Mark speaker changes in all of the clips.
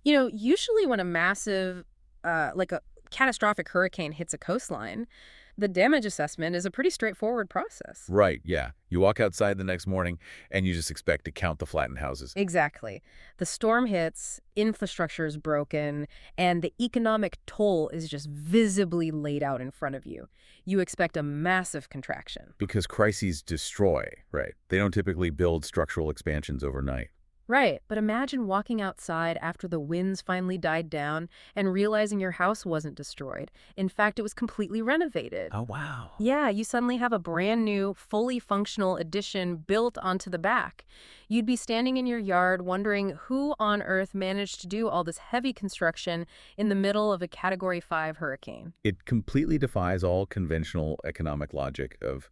Speaker 1: Usually when a massive, like a catastrophic hurricane hits a coastline, the damage assessment is a pretty straightforward process.
Speaker 2: Right, yeah. You walk outside the next morning and you just expect to count the flattened houses.
Speaker 1: Exactly. The storm hits, infrastructure is broken, and the economic toll is just visibly laid out in front of you. You expect a massive contraction.
Speaker 2: Because crises destroy, right? They don't typically build structural expansions overnight.
Speaker 1: Right, but imagine walking outside after the winds finally died down and realizing your house wasn't destroyed. In fact, it was completely renovated.
Speaker 2: Oh, wow.
Speaker 1: Yeah, you suddenly have a brand new, fully functional addition built onto the back. You'd be standing in your yard wondering who on earth managed to do all this heavy construction in the middle of a Category 5 hurricane.
Speaker 2: It completely defies all conventional economic logic of,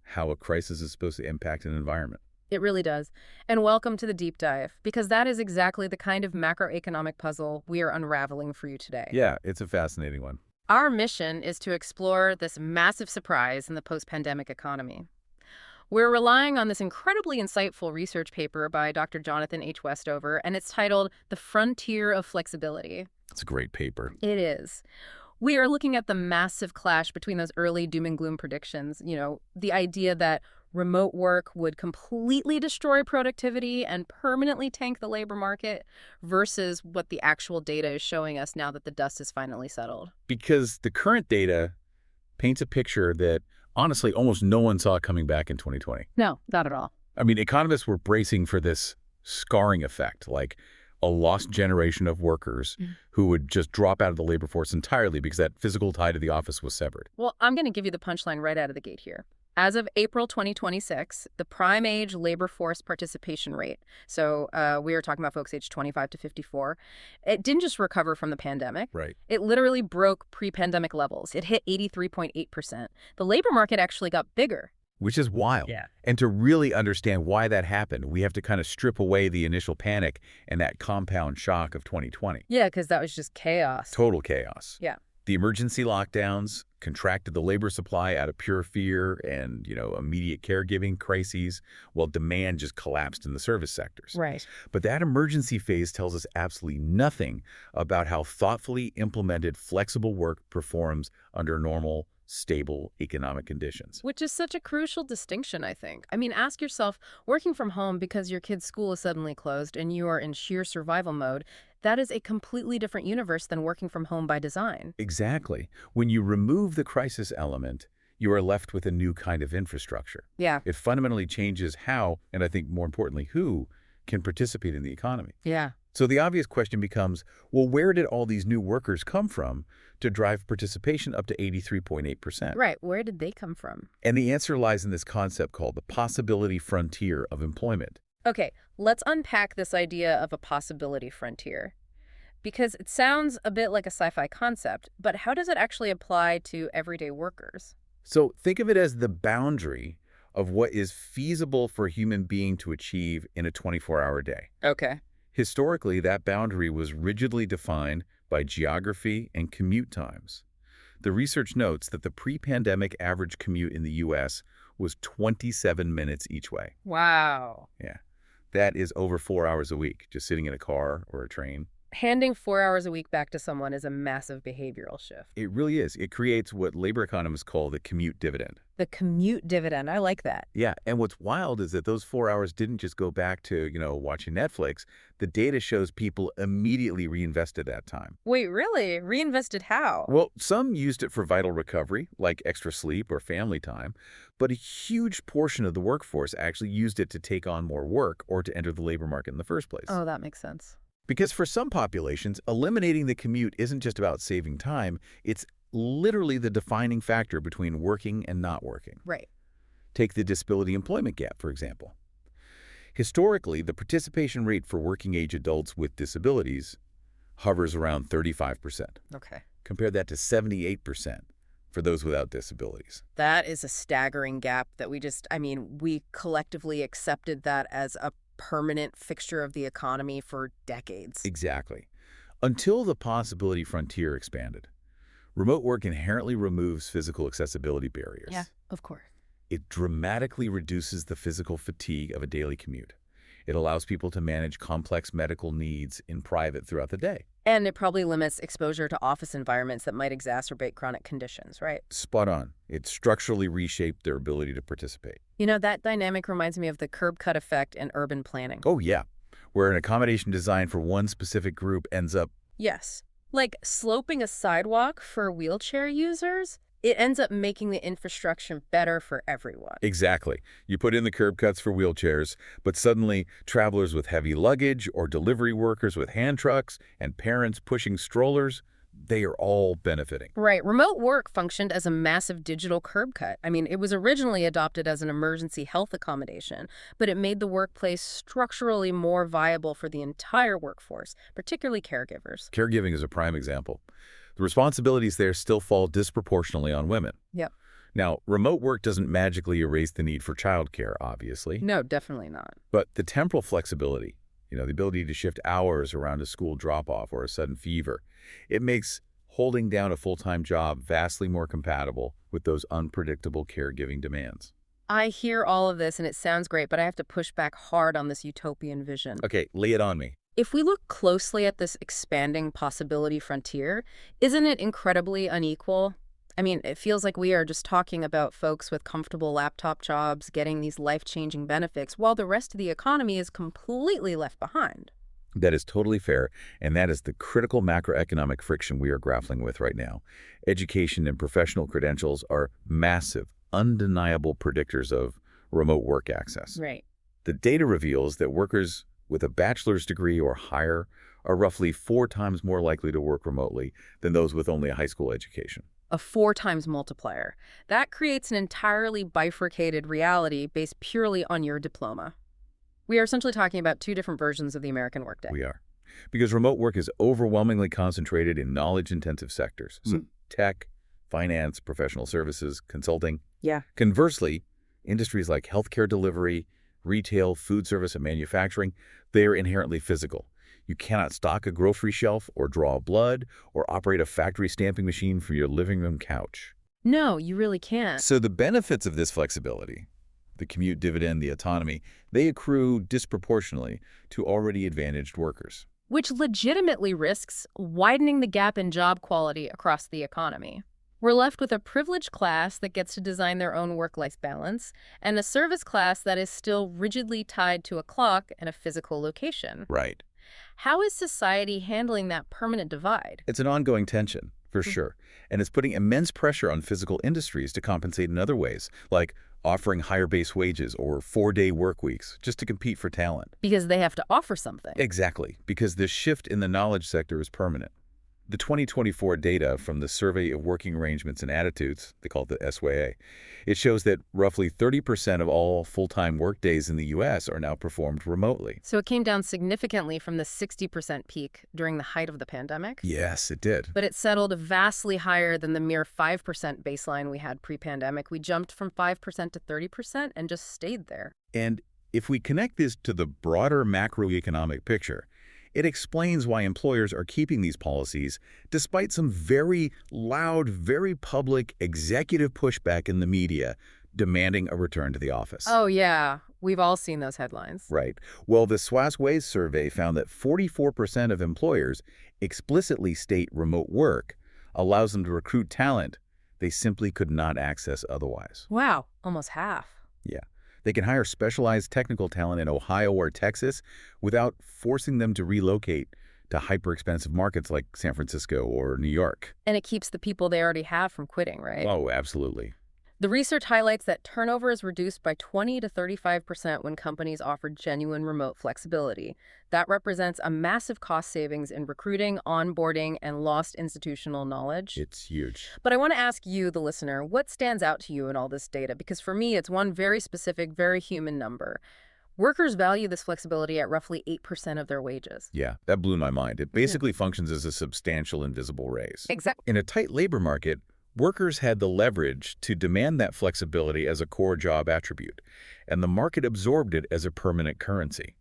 Speaker 2: how a crisis is supposed to impact an environment.
Speaker 1: It really does. And welcome to the deep dive, because that is exactly the kind of macroeconomic puzzle we are unraveling for you today.
Speaker 2: Yeah, it's a fascinating one.
Speaker 1: Our mission is to explore this massive surprise in the post-pandemic economy. We're relying on this incredibly insightful research paper by Dr. Jonathan H. Westover, and it's titled The Frontier of Flexibility.
Speaker 2: It's a great paper.
Speaker 1: It is. We are looking at the massive clash between those early doom and gloom predictions, the idea that remote work would completely destroy productivity and permanently tank the labor market versus what the actual data is showing us now that the dust has finally settled.
Speaker 2: Because the current data paints a picture that, honestly, almost no one saw coming back in 2020.
Speaker 1: No, not at all.
Speaker 2: I mean, economists were bracing for this scarring effect, like a lost generation of workers who would just drop out of the labor force entirely because that physical tie to the office was severed.
Speaker 1: Well, I'm going to give you the punchline right out of the gate here. As of April 2026, the prime age labor force participation rate, so we are talking about folks aged 25 to 54, it didn't just recover from the pandemic.
Speaker 2: Right.
Speaker 1: It literally broke pre-pandemic levels. It hit 83.8%. The labor market actually got bigger.
Speaker 2: Which is wild.
Speaker 1: Yeah.
Speaker 2: And to really understand why that happened, we have to kind of strip away the initial panic and that compound shock of 2020.
Speaker 1: Yeah, because that was just chaos.
Speaker 2: Total chaos.
Speaker 1: Yeah.
Speaker 2: The emergency lockdowns contracted the labor supply out of pure fear and, immediate caregiving crises, while demand just collapsed in the service sectors.
Speaker 1: Right.
Speaker 2: But that emergency phase tells us absolutely nothing about how thoughtfully implemented flexible work performs under normal, stable economic conditions.
Speaker 1: Which is such a crucial distinction, I think. I mean, ask yourself, working from home because your kid's school is suddenly closed and you are in sheer survival mode, that is a completely different universe than working from home by design.
Speaker 2: Exactly. When you remove the crisis element, you are left with a new kind of infrastructure.
Speaker 1: Yeah.
Speaker 2: It fundamentally changes how, and I think more importantly, who can participate in the economy.
Speaker 1: Yeah.
Speaker 2: So the obvious question becomes, well, where did all these new workers come from to drive participation up to 83.8%?
Speaker 1: Right. Where did they come from?
Speaker 2: And the answer lies in this concept called the possibility frontier of employment.
Speaker 1: Okay, let's unpack this idea of a possibility frontier. Because it sounds a bit like a sci-fi concept, but how does it actually apply to everyday workers?
Speaker 2: So think of it as the boundary of what is feasible for a human being to achieve in a 24-hour day.
Speaker 1: Okay.
Speaker 2: Historically, that boundary was rigidly defined by geography and commute times. The research notes that the pre-pandemic average commute in the U.S. was 27 minutes each way.
Speaker 1: Wow.
Speaker 2: Yeah. That is over 4 hours a week, just sitting in a car or a train.
Speaker 1: Handing 4 hours a week back to someone is a massive behavioral shift.
Speaker 2: It really is. It creates what labor economists call the commute dividend.
Speaker 1: The commute dividend, I like that.
Speaker 2: Yeah, and what's wild is that those 4 hours didn't just go back to, watching Netflix. The data shows people immediately reinvested that time.
Speaker 1: Wait, really? Reinvested how?
Speaker 2: Well, some used it for vital recovery, like extra sleep or family time, but a huge portion of the workforce actually used it to take on more work or to enter the labor market in the first place.
Speaker 1: Oh, that makes sense.
Speaker 2: Because for some populations, eliminating the commute isn't just about saving time, it's literally the defining factor between working and not working.
Speaker 1: Right.
Speaker 2: Take the disability employment gap, for example. Historically, the participation rate for working-age adults with disabilities hovers around 35%.
Speaker 1: Okay.
Speaker 2: Compare that to 78% for those without disabilities.
Speaker 1: That is a staggering gap that we collectively accepted that as a permanent fixture of the economy for decades.
Speaker 2: Exactly. Until the possibility frontier expanded. Remote work inherently removes physical accessibility barriers.
Speaker 1: Yeah, of course.
Speaker 2: It dramatically reduces the physical fatigue of a daily commute. It allows people to manage complex medical needs in private throughout the day.
Speaker 1: And it probably limits exposure to office environments that might exacerbate chronic conditions, right?
Speaker 2: Spot on. It structurally reshaped their ability to participate.
Speaker 1: You know, that dynamic reminds me of the curb cut effect in urban planning.
Speaker 2: Oh, yeah. Where an accommodation designed for one specific group ends up.
Speaker 1: Yes. Like sloping a sidewalk for wheelchair users, it ends up making the infrastructure better for everyone.
Speaker 2: Exactly. You put in the curb cuts for wheelchairs, but suddenly travelers with heavy luggage or delivery workers with hand trucks and parents pushing strollers, they are all benefiting.
Speaker 1: Right. Remote work functioned as a massive digital curb cut. I mean, it was originally adopted as an emergency health accommodation, but it made the workplace structurally more viable for the entire workforce, particularly caregivers.
Speaker 2: Caregiving is a prime example. The responsibilities there still fall disproportionately on women.
Speaker 1: Yep.
Speaker 2: Now, remote work doesn't magically erase the need for childcare, obviously,
Speaker 1: No, definitely not.
Speaker 2: but the temporal flexibility, the ability to shift hours around a school drop-off or a sudden fever, it makes holding down a full-time job vastly more compatible with those unpredictable caregiving demands.
Speaker 1: I hear all of this and it sounds great, but I have to push back hard on this utopian vision.
Speaker 2: Okay, lay it on me.
Speaker 1: If we look closely at this expanding possibility frontier, isn't it incredibly unequal? I mean, it feels like we are just talking about folks with comfortable laptop jobs getting these life-changing benefits while the rest of the economy is completely left behind.
Speaker 2: That is totally fair, and that is the critical macroeconomic friction we are grappling with right now. Education and professional credentials are massive, undeniable predictors of remote work access.
Speaker 1: Right.
Speaker 2: The data reveals that workers with a bachelor's degree or higher are roughly 4 times more likely to work remotely than those with only a high school education.
Speaker 1: A 4 times multiplier. That creates an entirely bifurcated reality based purely on your diploma. We are essentially talking about two different versions of the American workday.
Speaker 2: We are. Because remote work is overwhelmingly concentrated in knowledge-intensive sectors. So tech, finance, professional services, consulting.
Speaker 1: Yeah.
Speaker 2: Conversely, industries like healthcare delivery, retail, food service, and manufacturing, they are inherently physical. You cannot stock a grocery shelf or draw blood or operate a factory stamping machine from your living room couch.
Speaker 1: No, you really can't.
Speaker 2: So the benefits of this flexibility, the commute dividend, the autonomy, they accrue disproportionately to already advantaged workers.
Speaker 1: Which legitimately risks widening the gap in job quality across the economy. We're left with a privileged class that gets to design their own work-life balance and a service class that is still rigidly tied to a clock and a physical location.
Speaker 2: Right.
Speaker 1: How is society handling that permanent divide?
Speaker 2: It's an ongoing tension, for sure, and it's putting immense pressure on physical industries to compensate in other ways, like offering higher base wages or 4-day work weeks just to compete for talent.
Speaker 1: Because they have to offer something.
Speaker 2: Exactly, because this shift in the knowledge sector is permanent. The 2024 data from the Survey of Working Arrangements and Attitudes, they call it the SWA, it shows that roughly 30% of all full-time workdays in the U.S. are now performed remotely.
Speaker 1: So it came down significantly from the 60% peak during the height of the pandemic.
Speaker 2: Yes, it did.
Speaker 1: But it settled vastly higher than the mere 5% baseline we had pre-pandemic. We jumped from 5% to 30% and just stayed there.
Speaker 2: And if we connect this to the broader macroeconomic picture, it explains why employers are keeping these policies despite some very loud, very public executive pushback in the media demanding a return to the office.
Speaker 1: Oh, yeah. We've all seen those headlines.
Speaker 2: Right. Well, the Swasways survey found that 44% of employers explicitly state remote work allows them to recruit talent they simply could not access otherwise.
Speaker 1: Wow. Almost half.
Speaker 2: Yeah. They can hire specialized technical talent in Ohio or Texas without forcing them to relocate to hyper-expensive markets like San Francisco or New York.
Speaker 1: And it keeps the people they already have from quitting, right?
Speaker 2: Oh, absolutely.
Speaker 1: The research highlights that turnover is reduced by 20 to 35% when companies offer genuine remote flexibility. That represents a massive cost savings in recruiting, onboarding, and lost institutional knowledge.
Speaker 2: It's huge.
Speaker 1: But I want to ask you, the listener, what stands out to you in all this data? Because for me, it's one very specific, very human number. Workers value this flexibility at roughly 8% of their wages.
Speaker 2: Yeah, that blew my mind. It basically functions as a substantial invisible raise.
Speaker 1: Exactly.
Speaker 2: In a tight labor market, workers had the leverage to demand that flexibility as a core job attribute, and the market absorbed it as a permanent currency.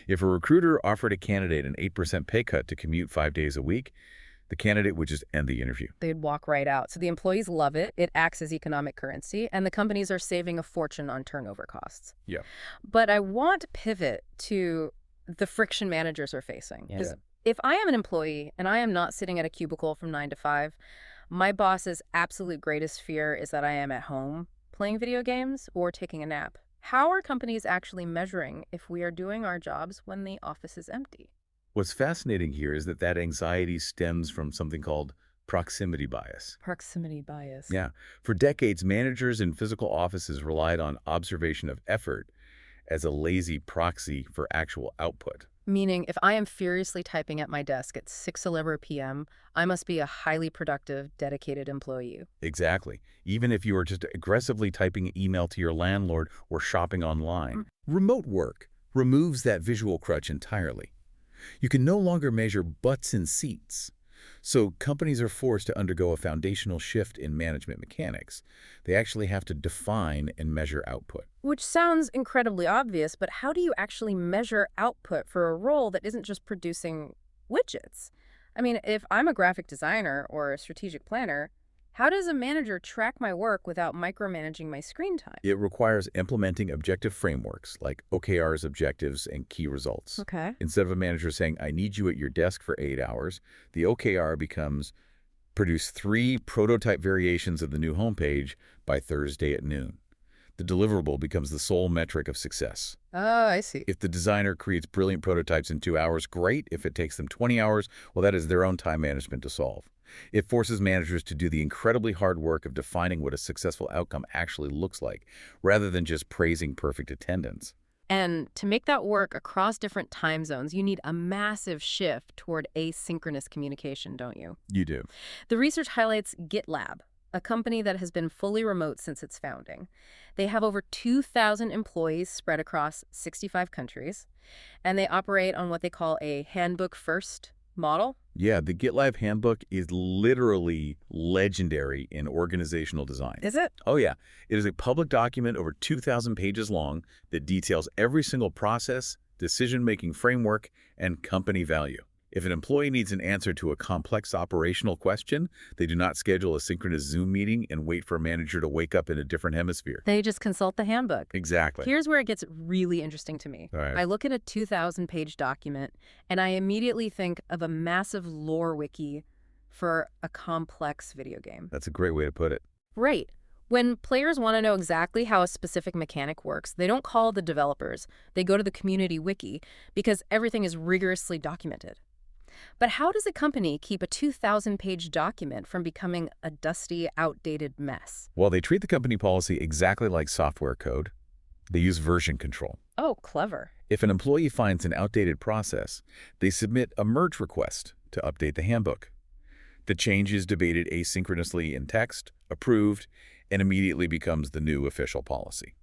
Speaker 2: If a recruiter offered a candidate an 8% pay cut to commute 5 days a week, The candidate would just end the interview.
Speaker 1: They'd walk right out. So the employees love it. It acts as economic currency, and the companies are saving a fortune on turnover costs.
Speaker 2: Yeah.
Speaker 1: But I want to pivot to the friction managers are facing. Because if I am an employee and I am not sitting at a cubicle from 9 to 5, my boss's absolute greatest fear is that I am at home playing video games or taking a nap. How are companies actually measuring if we are doing our jobs when the office is empty?
Speaker 2: What's fascinating here is that anxiety stems from something called proximity bias.
Speaker 1: Proximity bias.
Speaker 2: Yeah. For decades, managers in physical offices relied on observation of effort as a lazy proxy for actual output.
Speaker 1: Meaning, if I am furiously typing at my desk at 6:11 p.m., I must be a highly productive, dedicated employee.
Speaker 2: Exactly. Even if you are just aggressively typing an email to your landlord or shopping online. Remote work removes that visual crutch entirely. You can no longer measure butts in seats. So companies are forced to undergo a foundational shift in management mechanics. They actually have to define and measure output.
Speaker 1: Which sounds incredibly obvious, but how do you actually measure output for a role that isn't just producing widgets? I mean, if I'm a graphic designer or a strategic planner, how does a manager track my work without micromanaging my screen time?
Speaker 2: It requires implementing objective frameworks like OKR's objectives and key results.
Speaker 1: Okay.
Speaker 2: Instead of a manager saying, I need you at your desk for 8 hours, the OKR becomes produce 3 prototype variations of the new homepage by Thursday at noon. The deliverable becomes the sole metric of success.
Speaker 1: Oh, I see.
Speaker 2: If the designer creates brilliant prototypes in 2 hours, great. If it takes them 20 hours, well, that is their own time management to solve. It forces managers to do the incredibly hard work of defining what a successful outcome actually looks like, rather than just praising perfect attendance.
Speaker 1: And to make that work across different time zones, you need a massive shift toward asynchronous communication, don't you?
Speaker 2: You do.
Speaker 1: The research highlights GitLab, a company that has been fully remote since its founding. They have over 2,000 employees spread across 65 countries, and they operate on what they call a handbook-first model.
Speaker 2: Yeah, the GitLab handbook is literally legendary in organizational design.
Speaker 1: Is it?
Speaker 2: Oh, yeah. It is a public document over 2,000 pages long that details every single process, decision-making framework, and company value. If an employee needs an answer to a complex operational question, they do not schedule a synchronous Zoom meeting and wait for a manager to wake up in a different hemisphere.
Speaker 1: They just consult the handbook.
Speaker 2: Exactly.
Speaker 1: Here's where it gets really interesting to me.
Speaker 2: All right.
Speaker 1: I look at a 2,000-page document, and I immediately think of a massive lore wiki for a complex video game.
Speaker 2: That's a great way to put it.
Speaker 1: Right. When players want to know exactly how a specific mechanic works, they don't call the developers. They go to the community wiki because everything is rigorously documented. But how does a company keep a 2,000-page document from becoming a dusty, outdated mess?
Speaker 2: Well, they treat the company policy exactly like software code. They use version control.
Speaker 1: Oh, clever.
Speaker 2: If an employee finds an outdated process, they submit a merge request to update the handbook. The change is debated asynchronously in text, approved, and immediately becomes the new official policy.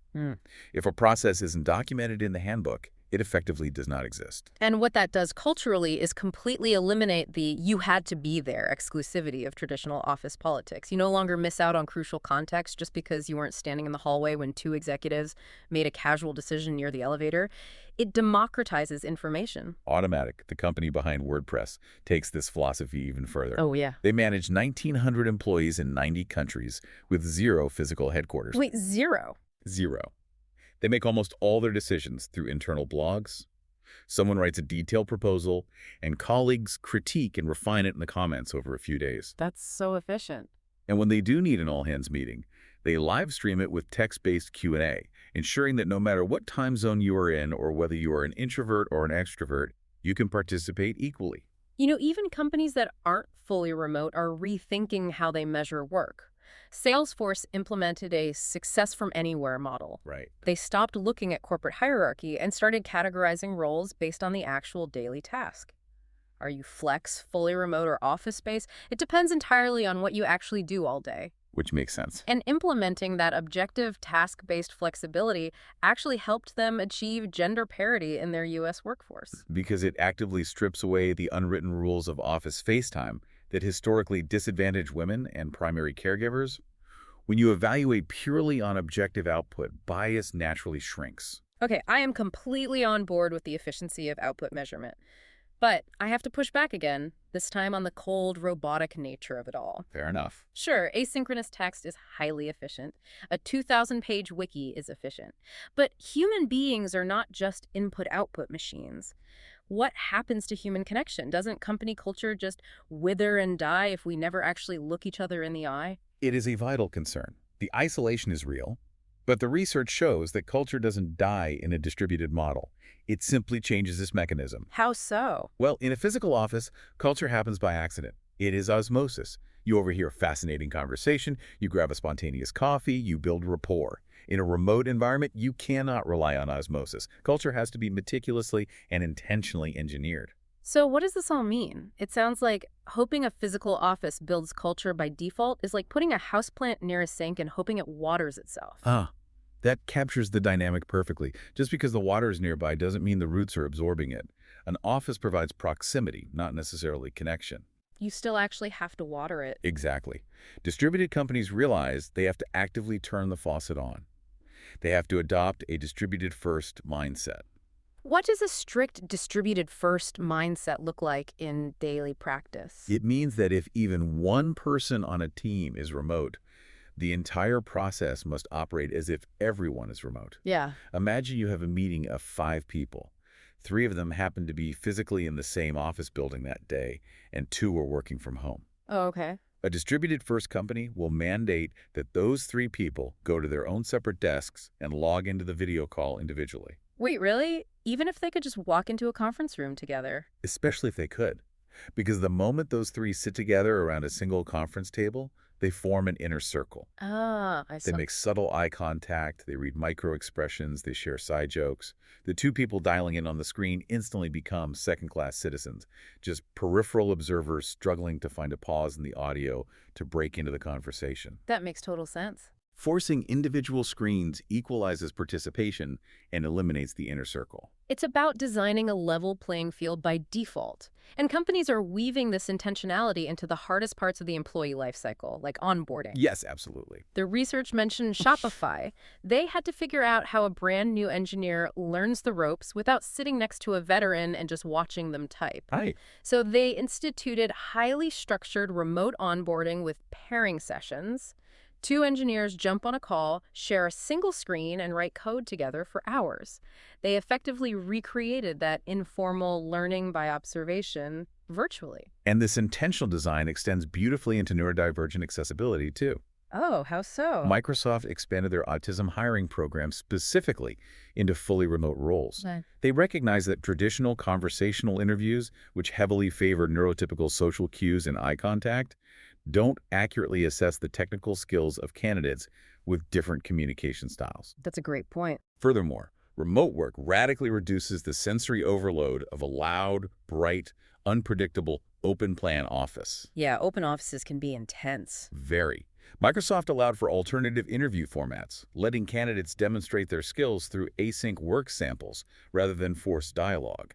Speaker 2: If a process isn't documented in the handbook, it effectively does not exist.
Speaker 1: And what that does culturally is completely eliminate the you had to be there exclusivity of traditional office politics. You no longer miss out on crucial context just because you weren't standing in the hallway when 2 executives made a casual decision near the elevator. It democratizes information.
Speaker 2: Automatic, the company behind WordPress, takes this philosophy even further.
Speaker 1: Oh, yeah.
Speaker 2: They manage 1,900 employees in 90 countries with 0 physical headquarters.
Speaker 1: Wait, 0?
Speaker 2: 0. They make almost all their decisions through internal blogs. Someone writes a detailed proposal, and colleagues critique and refine it in the comments over a few days.
Speaker 1: That's so efficient.
Speaker 2: And when they do need an all-hands meeting, they live stream it with text-based Q&A, ensuring that no matter what time zone you are in or whether you are an introvert or an extrovert, you can participate equally.
Speaker 1: You know, even companies that aren't fully remote are rethinking how they measure work. Salesforce implemented a success from anywhere model.
Speaker 2: Right.
Speaker 1: They stopped looking at corporate hierarchy and started categorizing roles based on the actual daily task. Are you flex, fully remote, or office space? It depends entirely on what you actually do all day.
Speaker 2: Which makes sense.
Speaker 1: And implementing that objective task-based flexibility actually helped them achieve gender parity in their U.S. workforce.
Speaker 2: Because it actively strips away the unwritten rules of office face time that historically disadvantage women and primary caregivers. When you evaluate purely on objective output, bias naturally shrinks.
Speaker 1: Okay, I am completely on board with the efficiency of output measurement. But I have to push back again. this time on the cold, robotic nature of it all.
Speaker 2: Fair enough.
Speaker 1: Sure, asynchronous text is highly efficient. A 2,000-page wiki is efficient. But human beings are not just input-output machines. What happens to human connection? Doesn't company culture just wither and die if we never actually look each other in the eye?
Speaker 2: It is a vital concern. The isolation is real, but the research shows that culture doesn't die in a distributed model. It simply changes its mechanism.
Speaker 1: How so?
Speaker 2: Well, in a physical office, culture happens by accident. It is osmosis. You overhear a fascinating conversation, you grab a spontaneous coffee, you build rapport. In a remote environment, you cannot rely on osmosis. Culture has to be meticulously and intentionally engineered.
Speaker 1: So what does this all mean? It sounds like hoping a physical office builds culture by default is like putting a houseplant near a sink and hoping it waters itself.
Speaker 2: That captures the dynamic perfectly. Just because the water is nearby doesn't mean the roots are absorbing it. An office provides proximity, not necessarily connection.
Speaker 1: You still actually have to water it.
Speaker 2: Exactly. Distributed companies realize they have to actively turn the faucet on. They have to adopt a distributed first mindset.
Speaker 1: What does a strict distributed first mindset look like in daily practice?
Speaker 2: It means that if even one person on a team is remote, the entire process must operate as if everyone is remote.
Speaker 1: Yeah.
Speaker 2: Imagine you have a meeting of 5 people. 3 of them happen to be physically in the same office building that day, and 2 are working from home.
Speaker 1: Oh, okay.
Speaker 2: A distributed first company will mandate that those 3 people go to their own separate desks and log into the video call individually.
Speaker 1: Wait, really? Even if they could just walk into a conference room together?
Speaker 2: Especially if they could. Because the moment those 3 sit together around a single conference table, they form an inner circle.
Speaker 1: Ah, I
Speaker 2: They
Speaker 1: see.
Speaker 2: make subtle eye contact, they read micro-expressions, they share side jokes. The 2 people dialing in on the screen instantly become second-class citizens, just peripheral observers struggling to find a pause in the audio to break into the conversation.
Speaker 1: That makes total sense.
Speaker 2: Forcing individual screens equalizes participation and eliminates the inner circle.
Speaker 1: It's about designing a level playing field by default. And companies are weaving this intentionality into the hardest parts of the employee life cycle, like onboarding.
Speaker 2: Yes, absolutely.
Speaker 1: The research mentioned Shopify. They had to figure out how a brand new engineer learns the ropes without sitting next to a veteran and just watching them type.
Speaker 2: Hi.
Speaker 1: So they instituted highly structured remote onboarding with pairing sessions. 2 engineers jump on a call, share a single screen, and write code together for hours. They effectively recreated that informal learning by observation virtually.
Speaker 2: And this intentional design extends beautifully into neurodivergent accessibility, too.
Speaker 1: Oh, how so?
Speaker 2: Microsoft expanded their autism hiring program specifically into fully remote roles.
Speaker 1: Right.
Speaker 2: They recognize that traditional conversational interviews, which heavily favor neurotypical social cues and eye contact, don't accurately assess the technical skills of candidates with different communication styles.
Speaker 1: That's a great point.
Speaker 2: Furthermore, remote work radically reduces the sensory overload of a loud, bright, unpredictable, open-plan office.
Speaker 1: Yeah, open offices can be intense.
Speaker 2: Very. Microsoft allowed for alternative interview formats, letting candidates demonstrate their skills through async work samples rather than forced dialogue.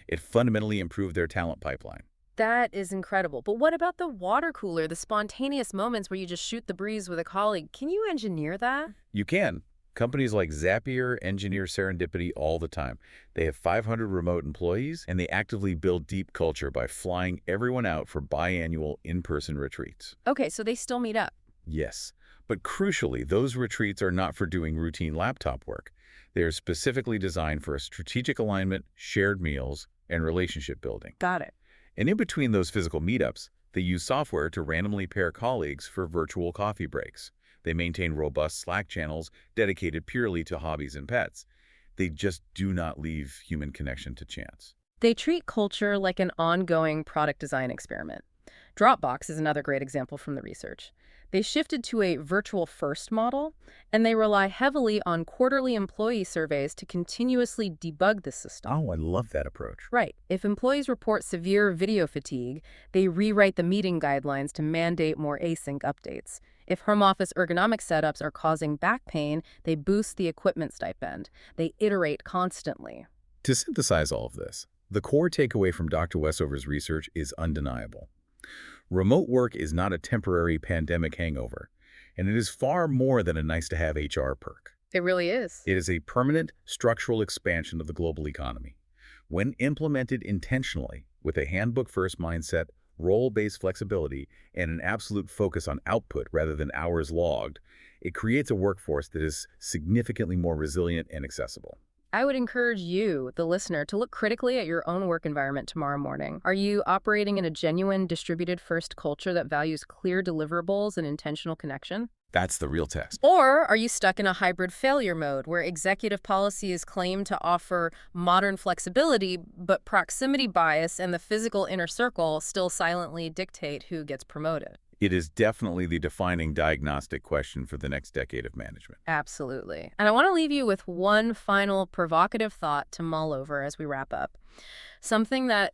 Speaker 2: It fundamentally improved their talent pipeline.
Speaker 1: That is incredible. But what about the water cooler, the spontaneous moments where you just shoot the breeze with a colleague? Can you engineer that?
Speaker 2: You can. Companies like Zapier engineer serendipity all the time. They have 500 remote employees, and they actively build deep culture by flying everyone out for biannual in-person retreats.
Speaker 1: Okay, so they still meet up.
Speaker 2: Yes, but crucially, those retreats are not for doing routine laptop work. They are specifically designed for a strategic alignment, shared meals, and relationship building.
Speaker 1: Got it.
Speaker 2: And in between those physical meetups, they use software to randomly pair colleagues for virtual coffee breaks. They maintain robust Slack channels dedicated purely to hobbies and pets. They just do not leave human connection to chance.
Speaker 1: They treat culture like an ongoing product design experiment. Dropbox is another great example from the research. They shifted to a virtual first model, and they rely heavily on quarterly employee surveys to continuously debug the system.
Speaker 2: Oh, I love that approach.
Speaker 1: Right. If employees report severe video fatigue, they rewrite the meeting guidelines to mandate more async updates. If home office ergonomic setups are causing back pain, they boost the equipment stipend. They iterate constantly.
Speaker 2: To synthesize all of this, the core takeaway from Dr. Westover's research is undeniable. Remote work is not a temporary pandemic hangover, and it is far more than a nice-to-have HR perk.
Speaker 1: It really is.
Speaker 2: It is a permanent, structural expansion of the global economy. When implemented intentionally, with a handbook-first mindset, role-based flexibility, and an absolute focus on output rather than hours logged, it creates a workforce that is significantly more resilient and accessible.
Speaker 1: I would encourage you, the listener, to look critically at your own work environment tomorrow morning. Are you operating in a genuine distributed first culture that values clear deliverables and intentional connection?
Speaker 2: That's the real test.
Speaker 1: Or are you stuck in a hybrid failure mode where executive policy is claimed to offer modern flexibility, but proximity bias and the physical inner circle still silently dictate who gets promoted?
Speaker 2: It is definitely the defining diagnostic question for the next decade of management.
Speaker 1: Absolutely. And I want to leave you with one final provocative thought to mull over as we wrap up. Something that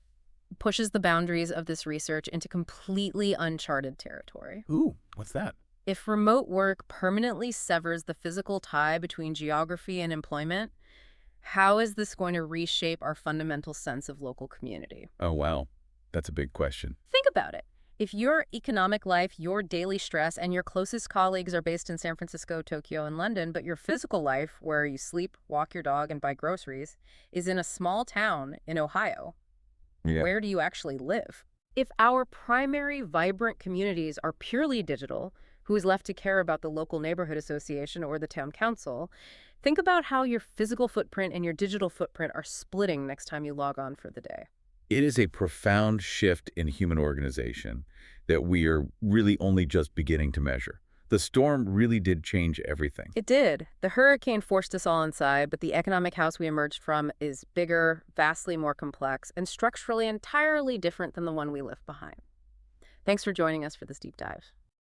Speaker 1: pushes the boundaries of this research into completely uncharted territory.
Speaker 2: Ooh, what's that?
Speaker 1: If remote work permanently severs the physical tie between geography and employment, how is this going to reshape our fundamental sense of local community?
Speaker 2: Oh, wow. That's a big question.
Speaker 1: Think about it. If your economic life, your daily stress, and your closest colleagues are based in San Francisco, Tokyo, and London, but your physical life, where you sleep, walk your dog, and buy groceries, is in a small town in Ohio,
Speaker 2: Yeah.
Speaker 1: where do you actually live? If our primary vibrant communities are purely digital, who is left to care about the local neighborhood association or the town council? Think about how your physical footprint and your digital footprint are splitting next time you log on for the day.
Speaker 2: It is a profound shift in human organization that we are really only just beginning to measure. The storm really did change everything.
Speaker 1: It did. The hurricane forced us all inside, but the economic house we emerged from is bigger, vastly more complex, and structurally entirely different than the one we left behind. Thanks for joining us for this deep dive.